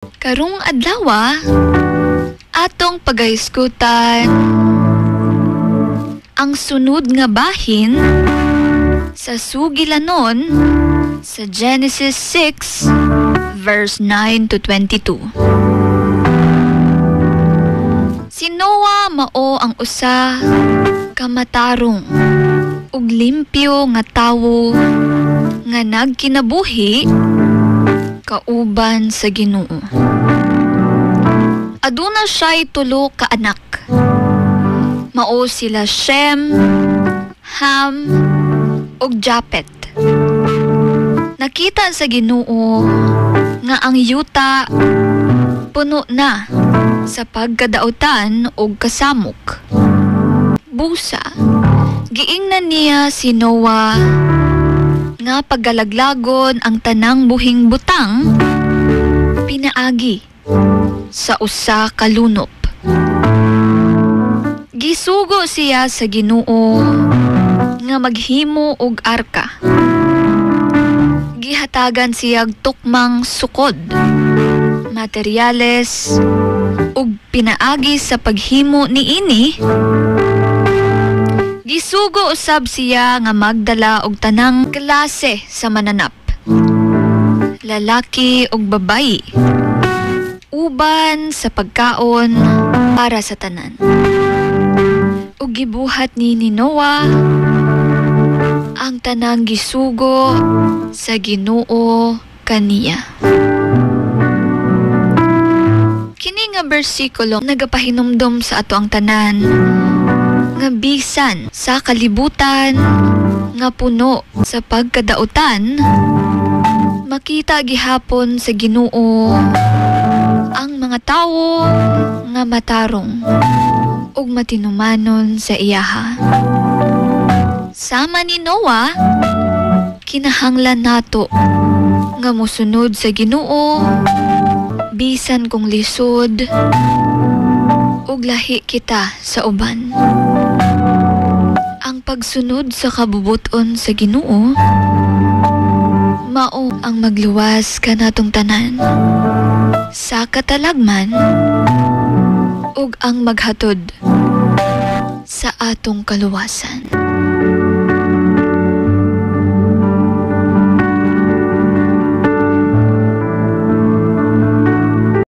Karong adlaw atong pagahisgutan ang sunod nga bahin sa sugilanon sa Genesis 6 verse 9 to 22. Si Noah mao ang usa ka matarong ug limpyo nga tawo nga nagkinabuhi kauban sa Ginoo. Aduna siya'y tulo ka anak. Mao sila Shem, Ham, ug Japet. Nakita sa Ginoo nga ang yuta puno na sa pagkadautan ug kasamok. Busa, giingnan niya si Noah nga paggalaglagon ang tanang buhing butang pinaagi sa usa ka lunop. Gisugo siya sa Ginoo nga maghimo og arka. Gihatagan siyag tukmang sukod, materyales ug pinaagi sa paghimo niini. Gisugo usab siya nga magdala og tanang klase sa mananap, lalaki ug babayi, uban sa pagkaon para sa tanan. Ug gibuhat ni Noah ang tanang gisugo sa Ginoo kaniya. Kini nga bersikulo nagapahinumdom sa ato ang tanan nga bisan sa kalibutan nga puno sa pagkadautan, makita gihapon sa Ginoo ang mga tawo nga matarong ug matinumanon sa iyaha. Sama ni Noah, kinahanglan nato nga mosunod sa Ginoo bisan kung lisod ug lahi kita sa uban. Ang pagsunod sa kabubuton sa Ginoo mao ang magluwas kanatong tanan sa katalagman ug ang maghatod sa atong kaluwasan.